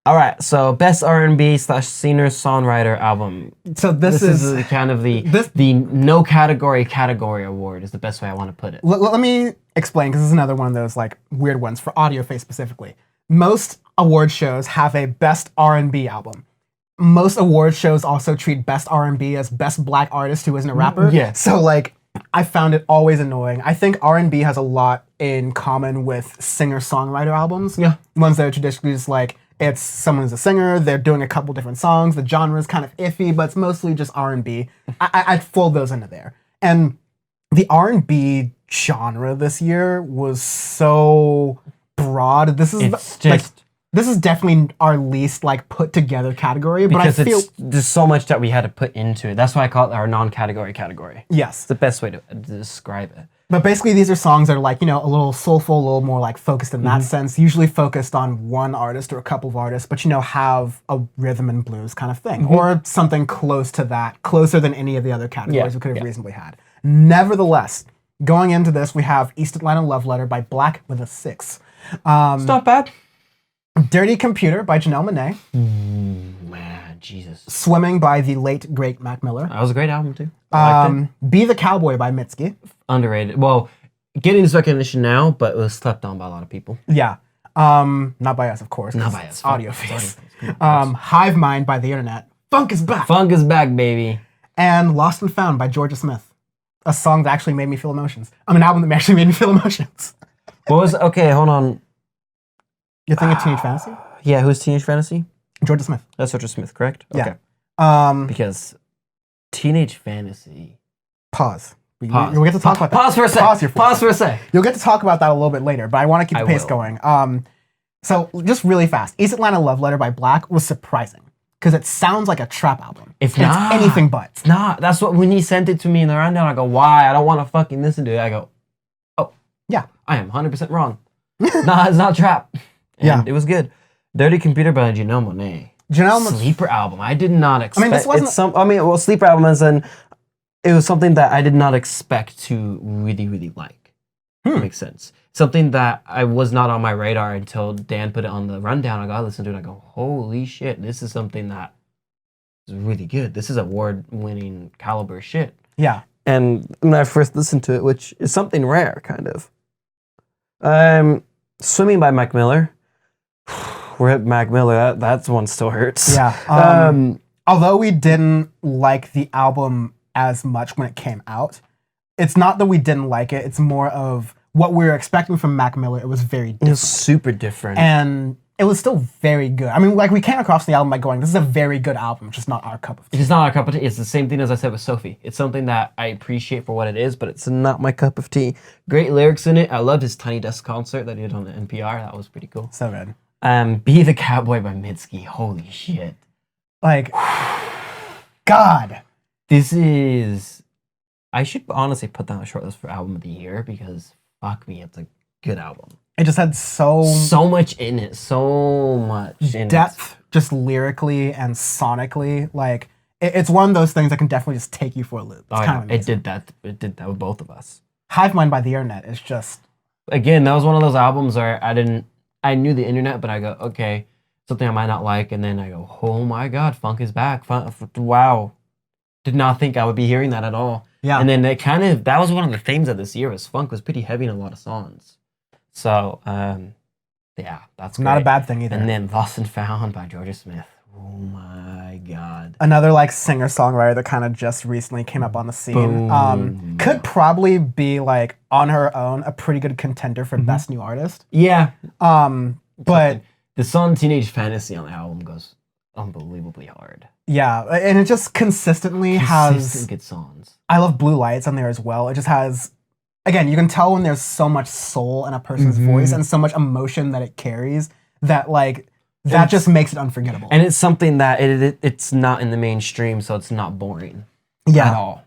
All right, so best R&B / singer-songwriter album. So this is kind of the no category award is the best way I want to put it. Let me explain, because this is another one of those like weird ones for Audioface specifically. Most award shows have a best R&B album. Most award shows also treat best R&B as best black artist who isn't a rapper. Yeah. So like, I found it always annoying. I think R&B has a lot in common with singer-songwriter albums. Yeah. Ones that are traditionally just like, it's someone's a singer, they're doing a couple different songs, the genre is kind of iffy, but it's mostly just R&B. I'd fold those into there. And the R&B genre this year was so broad. This is definitely our least like put together category, but because I feel there's so much that we had to put into it. That's why I call it our non-category category. Yes. It's the best way to describe it. But basically these are songs that are like, you know, a little soulful, a little more like focused in that sense, usually focused on one artist or a couple of artists, but you know, have a rhythm and blues kind of thing, or something close to that, closer than any of the other categories we could have reasonably had. Nevertheless, going into this, we have East Atlanta Love Letter by Black with a 6. It's not bad. Dirty Computer by Janelle Monáe. Man, Jesus. Swimming by the late, great Mac Miller. That was a great album, too. I liked it. Be the Cowboy by Mitski. Underrated. Well, getting this recognition now, but it was slept on by a lot of people. Yeah. Not by us, of course. Not by us. Audioface. Hive Mind by The Internet. Funk is back. Funk is back, baby. And Lost and Found by Georgia Smith. A song that actually made me feel emotions. An album that actually made me feel emotions. What was, okay, hold on. You're thinking Teenage Fantasy? Yeah, who's Teenage Fantasy? Georgia Smith. That's Georgia Smith, correct? Yeah. Okay. Because Teenage Fantasy. Pause. You'll get to talk about that. Pause for a sec. Pause for a sec. You'll get to talk about that a little bit later, but I want to keep the pace going. So just really fast. East Atlanta Love Letter by Black was surprising because it sounds like a trap album. It's anything but. It's not. That's what, when he sent it to me in the rundown, I go, why? I don't want to fucking listen to it. I go, oh. Yeah. I am 100% wrong. Nah, it's not trap. And yeah. It was good. Dirty Computer by Janelle Monáe. Sleeper album. I did not expect. this wasn't. Sleeper album as in, it was something that I did not expect to really, really like. That makes sense. Something that I was not on my radar until Dan put it on the rundown. I got to listen to it. I go, holy shit, this is something that is really good. This is award-winning caliber shit. Yeah. And when I first listened to it, which is something rare, kind of. Swimming by Mac Miller. Rip Mac Miller. That one still hurts. Yeah. Although we didn't like the album as much when it came out, it's not that we didn't like it. It's more of what we were expecting from Mac Miller. It was very different. It was super different. And it was still very good. I mean, like, we came across the album by going, this is a very good album, just not our cup of tea. It's not our cup of tea. It's the same thing as I said with Sophie. It's something that I appreciate for what it is, but it's not my cup of tea. Great lyrics in it. I loved his Tiny Desk concert that he did on the NPR. That was pretty cool. So good. Be the Cowboy by Mitski. Holy shit. Like, God. This is... I should honestly put that on a short list for Album of the Year because, fuck me, it's a good album. It just had so much in it. So much in depth, just lyrically and sonically. Like, it's one of those things that can definitely just take you for a loop. It's kind of amazing. It did that with both of us. Hive Mind by The Internet is just... Again, that was one of those albums where I knew the internet, but I go, okay, something I might not like, and then I go, oh my god, funk is back. Wow. Did not think I would be hearing that at all. Yeah. And then that was one of the themes of this year, was funk was pretty heavy in a lot of songs. So, yeah, that's great. Not a bad thing either. And then Lost and Found by Georgia Smith. Oh my god. Another like singer-songwriter that kind of just recently came up on the scene. Could probably be like on her own a pretty good contender for Best New Artist. Yeah. But the song Teenage Fantasy on the album goes unbelievably hard. Yeah, and it just consistently has good songs. I love Blue Lights on there as well. It just has, again, you can tell when there's so much soul in a person's voice and so much emotion that it carries that like that just makes it unforgettable. And it's something that it's not in the mainstream, so it's not boring at all.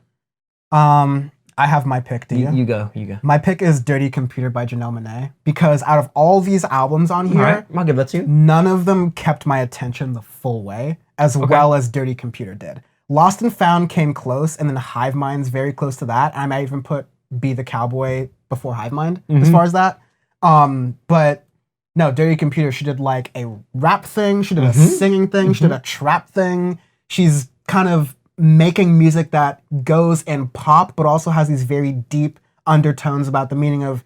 I have my pick. Do you? You go. My pick is Dirty Computer by Janelle Monáe because out of all these albums on here, right, I'll give that to you. None of them kept my attention the full way as well as Dirty Computer did. Lost and Found came close, and then Hive Mind's very close to that. I might even put Be the Cowboy before Hive Mind as far as that. But No, Dirty Computer, she did like a rap thing, she did a singing thing, she did a trap thing. She's kind of making music that goes in pop, but also has these very deep undertones about the meaning of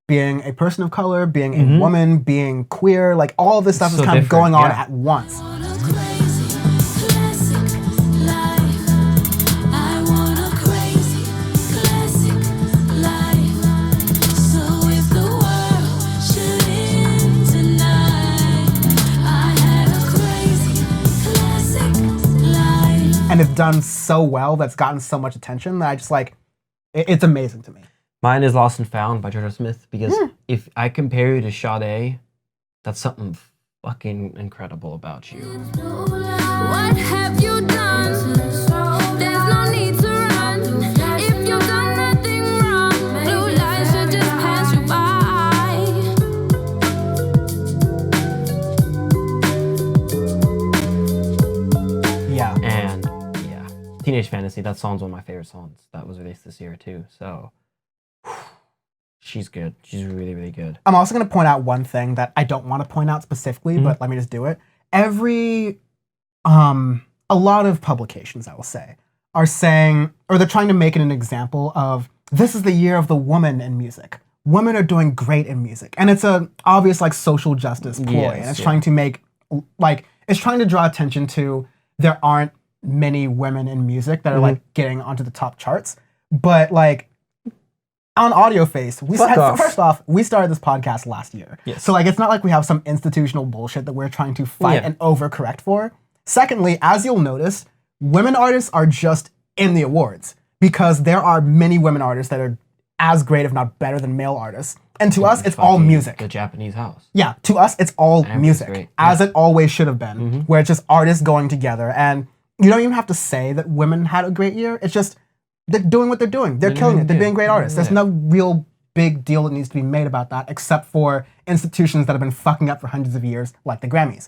being a person of color, being a woman, being queer. Like all of this stuff is kind of going on at once. And it's done so well that's gotten so much attention that I just like, it's amazing to me. Mine is Lost and Found by JoJo Smith, because if I compare you to Sade, that's something fucking incredible about you. What have you done? There's no need to run. If you've done nothing wrong, blue lights should just pass you by. Yeah. And yeah, Teenage Fantasy, that song's one of my favorite songs that was released this year too. So she's good. She's really, really good. I'm also going to point out one thing that I don't want to point out specifically, but let me just do it. A lot of publications, I will say, are saying, or they're trying to make it an example of, this is the year of the woman in music. Women are doing great in music. And it's a obvious like social justice ploy. Yes, and it's trying to make, like, it's trying to draw attention to, there aren't many women in music that are like getting onto the top charts. But like, on Audioface, first off, we started this podcast last year. Yes. So like, it's not like we have some institutional bullshit that we're trying to fight and overcorrect for. Secondly, as you'll notice, women artists are just in the awards because there are many women artists that are as great, if not better than male artists. And to us, it's all music. The Japanese house. Yeah, to us, it's all music, great. as it always should have been, where it's just artists going together. And you don't even have to say that women had a great year. It's just, they're doing what they're doing. They're killing it. They're being great artists. There's no real big deal that needs to be made about that, except for institutions that have been fucking up for hundreds of years, like the Grammys.